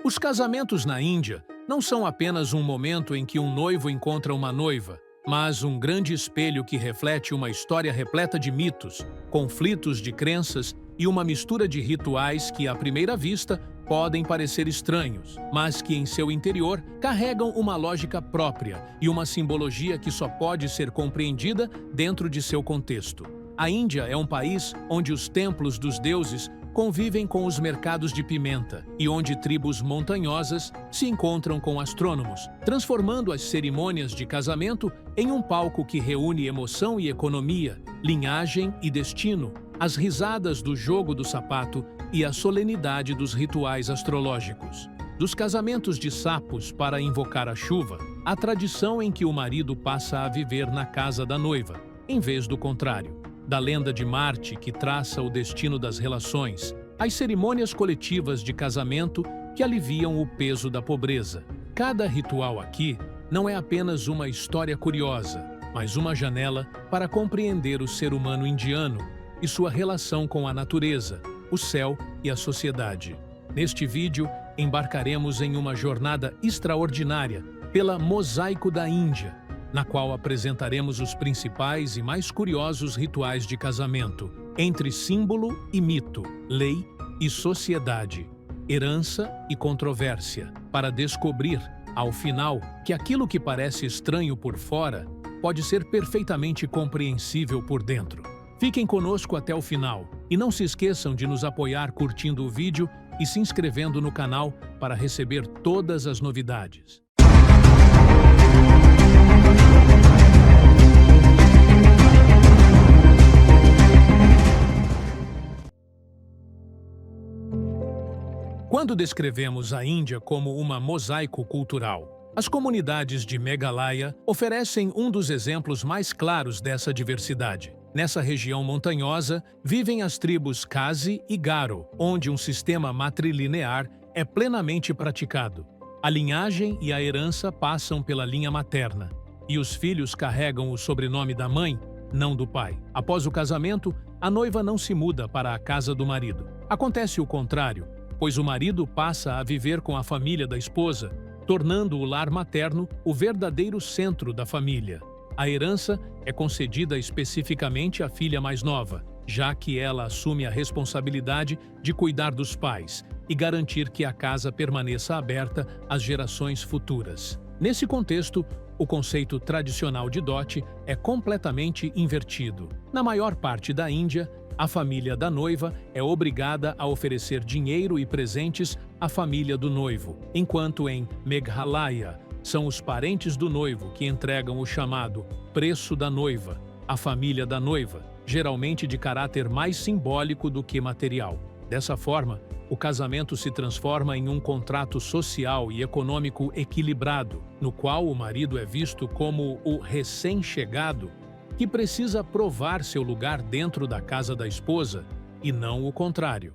Os casamentos na Índia não são apenas um momento em que um noivo encontra uma noiva, mas um grande espelho que reflete uma história repleta de mitos, conflitos de crenças e uma mistura de rituais que, à primeira vista, podem parecer estranhos, mas que em seu interior carregam uma lógica própria e uma simbologia que só pode ser compreendida dentro de seu contexto. A Índia é um país onde os templos dos deuses convivem com os mercados de pimenta e onde tribos montanhosas se encontram com astrônomos, transformando as cerimônias de casamento em um palco que reúne emoção e economia, linhagem e destino, as risadas do jogo do sapato e a solenidade dos rituais astrológicos. Dos casamentos de sapos para invocar a chuva, a tradição em que o marido passa a viver na casa da noiva, em vez do contrário. Da lenda de Marte, que traça o destino das relações, às cerimônias coletivas de casamento que aliviam o peso da pobreza. Cada ritual aqui não é apenas uma história curiosa, mas uma janela para compreender o ser humano indiano e sua relação com a natureza, o céu e a sociedade. Neste vídeo, embarcaremos em uma jornada extraordinária pela Mosaico da Índia, na qual apresentaremos os principais e mais curiosos rituais de casamento, entre símbolo e mito, lei e sociedade, herança e controvérsia, para descobrir, ao final, que aquilo que parece estranho por fora pode ser perfeitamente compreensível por dentro. Fiquem conosco até o final e não se esqueçam de nos apoiar curtindo o vídeo e se inscrevendo no canal para receber todas as novidades. Quando descrevemos a Índia como uma mosaico cultural, as comunidades de Meghalaya oferecem um dos exemplos mais claros dessa diversidade. Nessa região montanhosa, vivem as tribos Khasi e Garo, onde um sistema matrilinear é plenamente praticado. A linhagem e a herança passam pela linha materna, e os filhos carregam o sobrenome da mãe, não do pai. Após o casamento, a noiva não se muda para a casa do marido. Acontece o contrário, pois o marido passa a viver com a família da esposa, tornando o lar materno o verdadeiro centro da família. A herança é concedida especificamente à filha mais nova, já que ela assume a responsabilidade de cuidar dos pais e garantir que a casa permaneça aberta às gerações futuras. Nesse contexto, o conceito tradicional de dote é completamente invertido. Na maior parte da Índia, a família da noiva é obrigada a oferecer dinheiro e presentes à família do noivo, enquanto em Meghalaya são os parentes do noivo que entregam o chamado preço da noiva, à família da noiva, geralmente de caráter mais simbólico do que material. Dessa forma, o casamento se transforma em um contrato social e econômico equilibrado, no qual o marido é visto como o recém-chegado que precisa provar seu lugar dentro da casa da esposa, e não o contrário.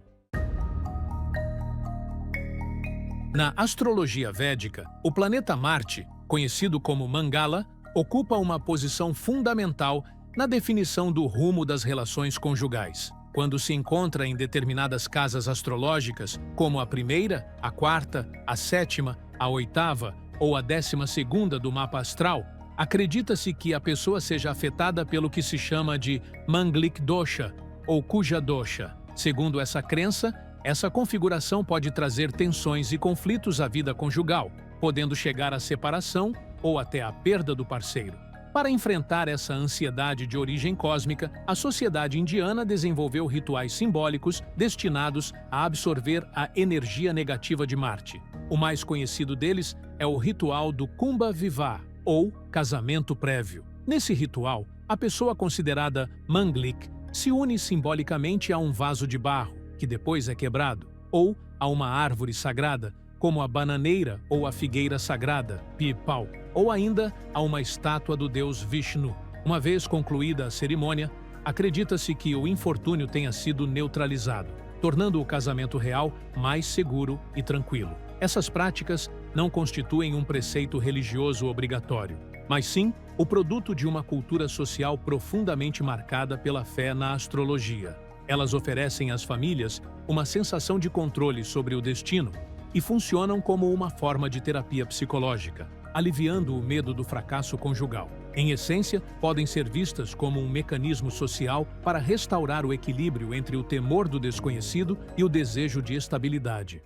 Na astrologia védica, o planeta Marte, conhecido como Mangala, ocupa uma posição fundamental na definição do rumo das relações conjugais. Quando se encontra em determinadas casas astrológicas, como a primeira, a quarta, a sétima, a oitava ou a 12ª do mapa astral, acredita-se que a pessoa seja afetada pelo que se chama de Manglik Dosha ou Kuja Dosha. Segundo essa crença, essa configuração pode trazer tensões e conflitos à vida conjugal, podendo chegar à separação ou até à perda do parceiro. Para enfrentar essa ansiedade de origem cósmica, a sociedade indiana desenvolveu rituais simbólicos destinados a absorver a energia negativa de Marte. O mais conhecido deles é o ritual do Kumbha Vivah, ou casamento prévio. Nesse ritual, a pessoa considerada Manglik se une simbolicamente a um vaso de barro, que depois é quebrado, ou a uma árvore sagrada, como a bananeira ou a figueira sagrada, Pipal, ou ainda a uma estátua do deus Vishnu. Uma vez concluída a cerimônia, acredita-se que o infortúnio tenha sido neutralizado, tornando o casamento real mais seguro e tranquilo. Essas práticas não constituem um preceito religioso obrigatório, mas sim o produto de uma cultura social profundamente marcada pela fé na astrologia. Elas oferecem às famílias uma sensação de controle sobre o destino, e funcionam como uma forma de terapia psicológica, aliviando o medo do fracasso conjugal. Em essência, podem ser vistas como um mecanismo social para restaurar o equilíbrio entre o temor do desconhecido e o desejo de estabilidade.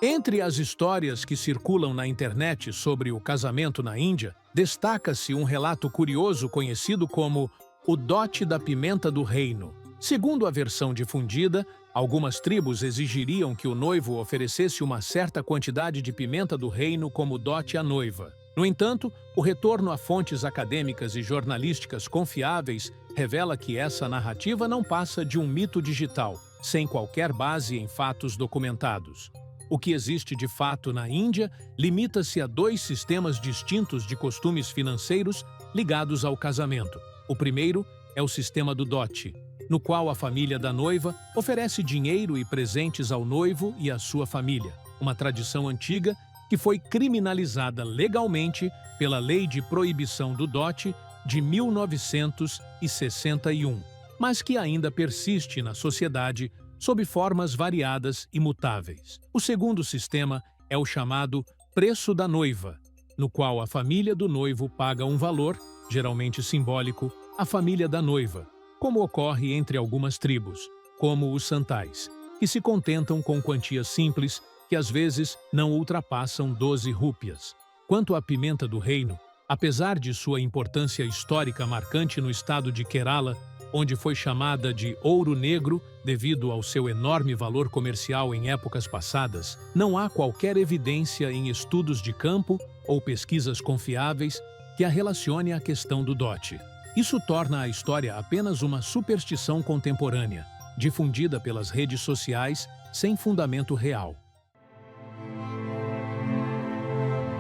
Entre as histórias que circulam na internet sobre o casamento na Índia, destaca-se um relato curioso conhecido como o dote da pimenta do reino. Segundo a versão difundida, algumas tribos exigiriam que o noivo oferecesse uma certa quantidade de pimenta do reino como dote à noiva. No entanto, o retorno a fontes acadêmicas e jornalísticas confiáveis revela que essa narrativa não passa de um mito digital, sem qualquer base em fatos documentados. O que existe de fato na Índia limita-se a dois sistemas distintos de costumes financeiros ligados ao casamento. O primeiro é o sistema do dote, no qual a família da noiva oferece dinheiro e presentes ao noivo e à sua família, uma tradição antiga que foi criminalizada legalmente pela Lei de Proibição do Dote de 1961, mas que ainda persiste na sociedade sob formas variadas e mutáveis. O segundo sistema é o chamado preço da noiva, no qual a família do noivo paga um valor, geralmente simbólico, à família da noiva, como ocorre entre algumas tribos, como os santais, que se contentam com quantias simples que às vezes não ultrapassam 12 rúpias. Quanto à pimenta do reino, apesar de sua importância histórica marcante no estado de Kerala, onde foi chamada de ouro negro devido ao seu enorme valor comercial em épocas passadas, não há qualquer evidência em estudos de campo ou pesquisas confiáveis que a relacione à questão do dote. Isso torna a história apenas uma superstição contemporânea, difundida pelas redes sociais sem fundamento real.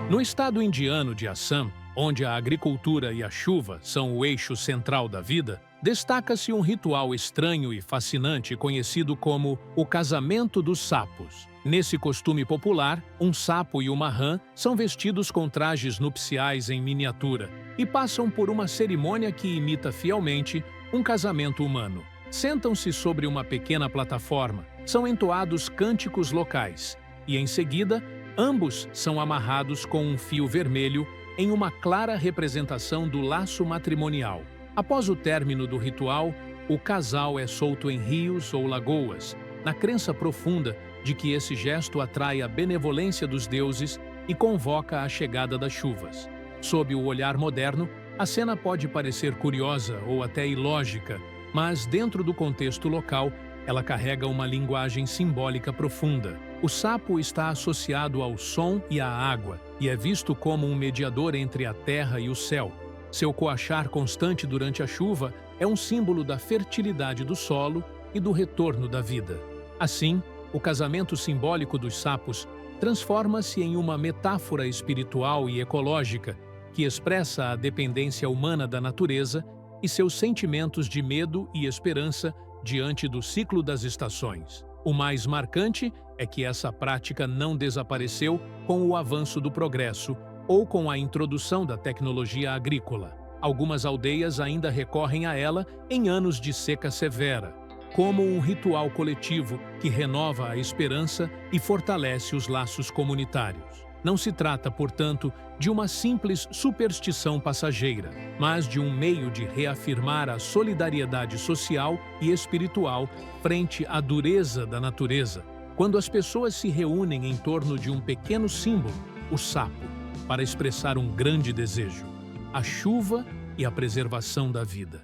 No estado indiano de Assam, onde a agricultura e a chuva são o eixo central da vida, destaca-se um ritual estranho e fascinante conhecido como o casamento dos sapos. Nesse costume popular, um sapo e uma rã são vestidos com trajes nupciais em miniatura e passam por uma cerimônia que imita fielmente um casamento humano. Sentam-se sobre uma pequena plataforma, são entoados cânticos locais e, em seguida, ambos são amarrados com um fio vermelho em uma clara representação do laço matrimonial. Após o término do ritual, o casal é solto em rios ou lagoas, na crença profunda de que esse gesto atrai a benevolência dos deuses e convoca a chegada das chuvas. Sob o olhar moderno, a cena pode parecer curiosa ou até ilógica, mas dentro do contexto local, ela carrega uma linguagem simbólica profunda. O sapo está associado ao som e à água e é visto como um mediador entre a terra e o céu. Seu coachar constante durante a chuva é um símbolo da fertilidade do solo e do retorno da vida. Assim, o casamento simbólico dos sapos transforma-se em uma metáfora espiritual e ecológica que expressa a dependência humana da natureza e seus sentimentos de medo e esperança diante do ciclo das estações. O mais marcante é que essa prática não desapareceu com o avanço do progresso ou com a introdução da tecnologia agrícola. Algumas aldeias ainda recorrem a ela em anos de seca severa, como um ritual coletivo que renova a esperança e fortalece os laços comunitários. Não se trata, portanto, de uma simples superstição passageira, mas de um meio de reafirmar a solidariedade social e espiritual frente à dureza da natureza, quando as pessoas se reúnem em torno de um pequeno símbolo, o sapo, para expressar um grande desejo, a chuva e a preservação da vida.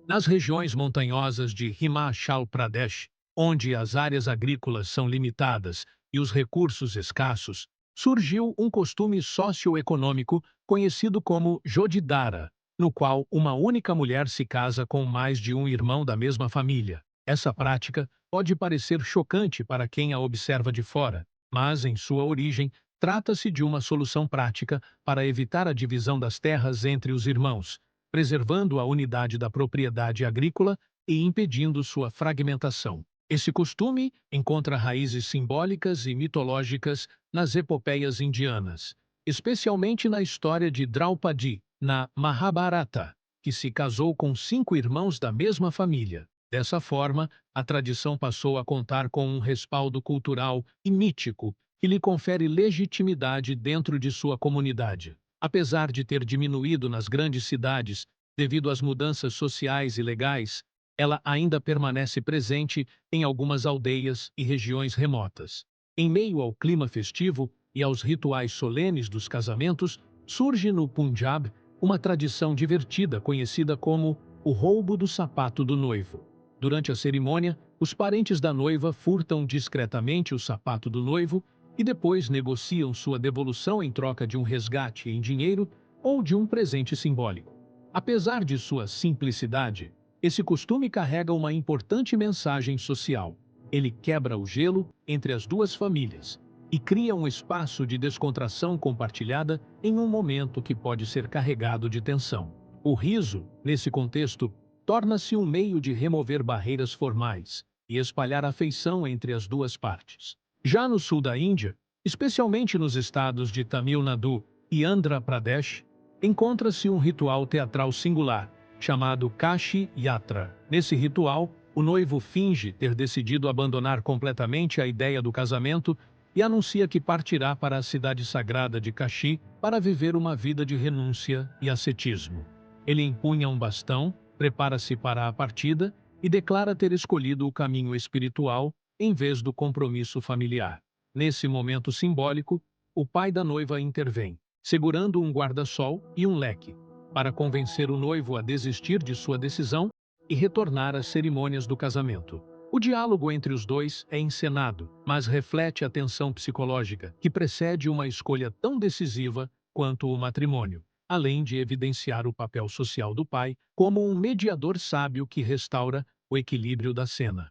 Nas regiões montanhosas de Himachal Pradesh, onde as áreas agrícolas são limitadas e os recursos escassos, surgiu um costume socioeconômico conhecido como Jotidhara, no qual uma única mulher se casa com mais de um irmão da mesma família. Essa prática pode parecer chocante para quem a observa de fora, mas, em sua origem, trata-se de uma solução prática para evitar a divisão das terras entre os irmãos, preservando a unidade da propriedade agrícola e impedindo sua fragmentação. Esse costume encontra raízes simbólicas e mitológicas nas epopeias indianas, especialmente na história de Draupadi, na Mahabharata, que se casou com 5 irmãos da mesma família. Dessa forma, a tradição passou a contar com um respaldo cultural e mítico que lhe confere legitimidade dentro de sua comunidade. Apesar de ter diminuído nas grandes cidades devido às mudanças sociais e legais, ela ainda permanece presente em algumas aldeias e regiões remotas. Em meio ao clima festivo e aos rituais solenes dos casamentos, surge no Punjab uma tradição divertida conhecida como o roubo do sapato do noivo. Durante a cerimônia, os parentes da noiva furtam discretamente o sapato do noivo e depois negociam sua devolução em troca de um resgate em dinheiro ou de um presente simbólico. Apesar de sua simplicidade, esse costume carrega uma importante mensagem social. Ele quebra o gelo entre as duas famílias e cria um espaço de descontração compartilhada em um momento que pode ser carregado de tensão. O riso, nesse contexto, torna-se um meio de remover barreiras formais e espalhar afeição entre as duas partes. Já no sul da Índia, especialmente nos estados de Tamil Nadu e Andhra Pradesh, encontra-se um ritual teatral singular, chamado Kashi Yatra. Nesse ritual, o noivo finge ter decidido abandonar completamente a ideia do casamento e anuncia que partirá para a cidade sagrada de Kashi para viver uma vida de renúncia e ascetismo. Ele empunha um bastão, prepara-se para a partida e declara ter escolhido o caminho espiritual em vez do compromisso familiar. Nesse momento simbólico, o pai da noiva intervém, segurando um guarda-sol e um leque, para convencer o noivo a desistir de sua decisão e retornar às cerimônias do casamento. O diálogo entre os dois é encenado, mas reflete a tensão psicológica que precede uma escolha tão decisiva quanto o matrimônio, além de evidenciar o papel social do pai como um mediador sábio que restaura o equilíbrio da cena.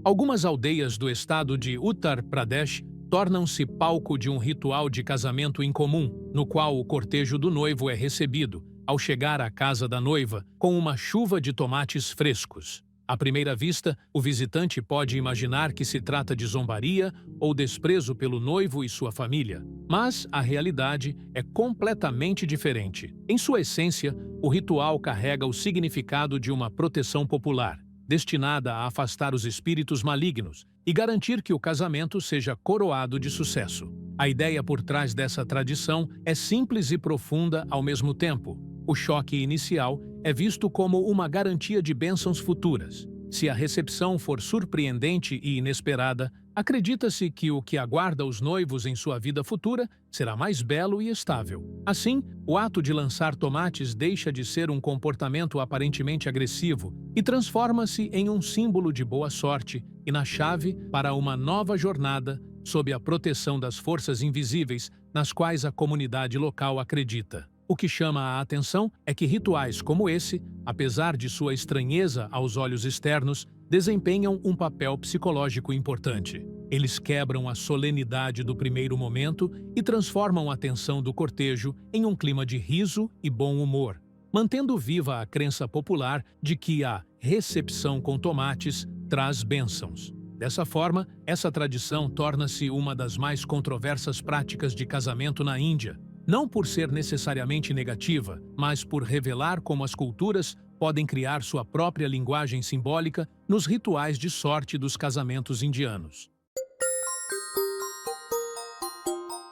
Algumas aldeias do estado de Uttar Pradesh tornam-se palco de um ritual de casamento incomum, no qual o cortejo do noivo é recebido, ao chegar à casa da noiva, com uma chuva de tomates frescos. À primeira vista, o visitante pode imaginar que se trata de zombaria ou desprezo pelo noivo e sua família, mas a realidade é completamente diferente. Em sua essência, o ritual carrega o significado de uma proteção popular, destinada a afastar os espíritos malignos e garantir que o casamento seja coroado de sucesso. A ideia por trás dessa tradição é simples e profunda ao mesmo tempo. O choque inicial é visto como uma garantia de bênçãos futuras. Se a recepção for surpreendente e inesperada, acredita-se que o que aguarda os noivos em sua vida futura será mais belo e estável. Assim, o ato de lançar tomates deixa de ser um comportamento aparentemente agressivo e transforma-se em um símbolo de boa sorte e na chave para uma nova jornada sob a proteção das forças invisíveis nas quais a comunidade local acredita. O que chama a atenção é que rituais como esse, apesar de sua estranheza aos olhos externos, desempenham um papel psicológico importante. Eles quebram a solenidade do primeiro momento e transformam a tensão do cortejo em um clima de riso e bom humor, mantendo viva a crença popular de que a recepção com tomates traz bênçãos. Dessa forma, essa tradição torna-se uma das mais controversas práticas de casamento na Índia, não por ser necessariamente negativa, mas por revelar como as culturas podem criar sua própria linguagem simbólica nos rituais de sorte dos casamentos indianos.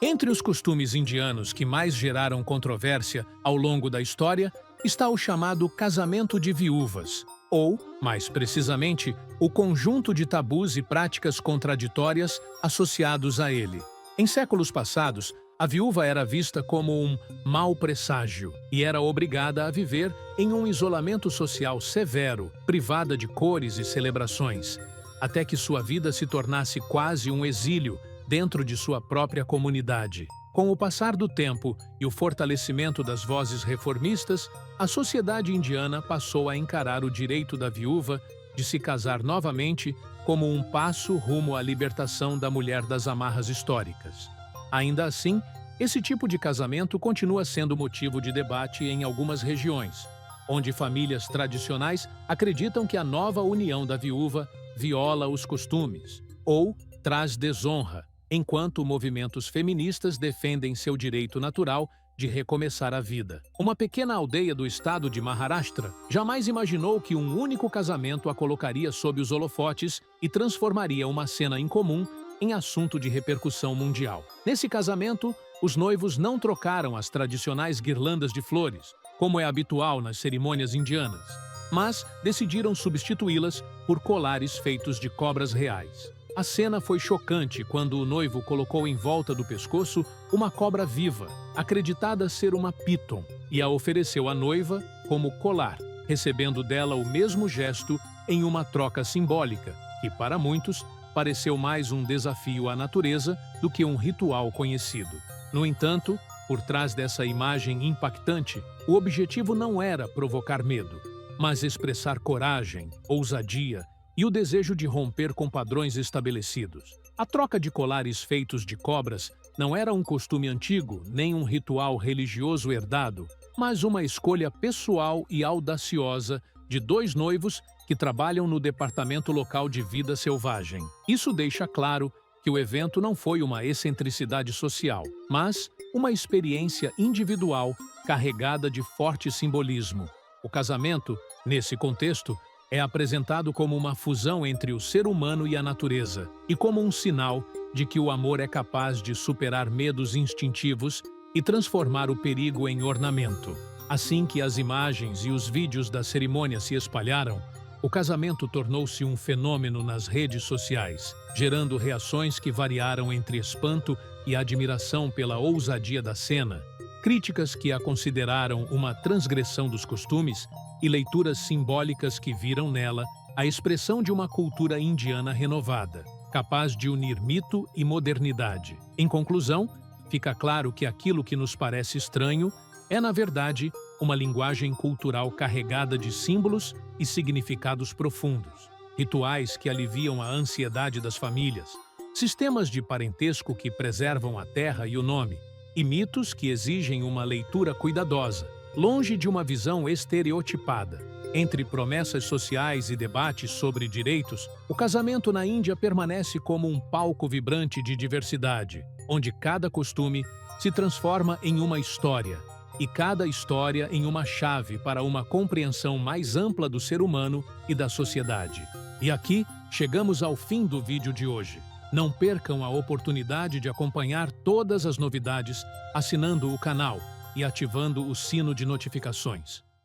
Entre os costumes indianos que mais geraram controvérsia ao longo da história está o chamado casamento de viúvas, ou, mais precisamente, o conjunto de tabus e práticas contraditórias associados a ele. Em séculos passados, a viúva era vista como um mau presságio e era obrigada a viver em um isolamento social severo, privada de cores e celebrações, até que sua vida se tornasse quase um exílio dentro de sua própria comunidade. Com o passar do tempo e o fortalecimento das vozes reformistas, a sociedade indiana passou a encarar o direito da viúva de se casar novamente como um passo rumo à libertação da mulher das amarras históricas. Ainda assim, esse tipo de casamento continua sendo motivo de debate em algumas regiões, onde famílias tradicionais acreditam que a nova união da viúva viola os costumes ou traz desonra, enquanto movimentos feministas defendem seu direito natural de recomeçar a vida. Uma pequena aldeia do estado de Maharashtra jamais imaginou que um único casamento a colocaria sob os holofotes e transformaria uma cena incomum em assunto de repercussão mundial. Nesse casamento, os noivos não trocaram as tradicionais guirlandas de flores, como é habitual nas cerimônias indianas, mas decidiram substituí-las por colares feitos de cobras reais. A cena foi chocante quando o noivo colocou em volta do pescoço uma cobra viva, acreditada ser uma python, e a ofereceu à noiva como colar, recebendo dela o mesmo gesto em uma troca simbólica, que para muitos pareceu mais um desafio à natureza do que um ritual conhecido. No entanto, por trás dessa imagem impactante, o objetivo não era provocar medo, mas expressar coragem, ousadia e o desejo de romper com padrões estabelecidos. A troca de colares feitos de cobras não era um costume antigo, nem um ritual religioso herdado, mas uma escolha pessoal e audaciosa de dois noivos que trabalham no Departamento Local de Vida Selvagem. Isso deixa claro que o evento não foi uma excentricidade social, mas uma experiência individual carregada de forte simbolismo. O casamento, nesse contexto, é apresentado como uma fusão entre o ser humano e a natureza, e como um sinal de que o amor é capaz de superar medos instintivos e transformar o perigo em ornamento. Assim que as imagens e os vídeos da cerimônia se espalharam, o casamento tornou-se um fenômeno nas redes sociais, gerando reações que variaram entre espanto e admiração pela ousadia da cena, críticas que a consideraram uma transgressão dos costumes e leituras simbólicas que viram nela a expressão de uma cultura indiana renovada, capaz de unir mito e modernidade. Em conclusão, fica claro que aquilo que nos parece estranho é, na verdade, uma linguagem cultural carregada de símbolos e significados profundos, rituais que aliviam a ansiedade das famílias, sistemas de parentesco que preservam a terra e o nome, e mitos que exigem uma leitura cuidadosa, longe de uma visão estereotipada. Entre promessas sociais e debates sobre direitos, o casamento na Índia permanece como um palco vibrante de diversidade, onde cada costume se transforma em uma história, e cada história em uma chave para uma compreensão mais ampla do ser humano e da sociedade. E aqui chegamos ao fim do vídeo de hoje. Não percam a oportunidade de acompanhar todas as novidades assinando o canal e ativando o sino de notificações.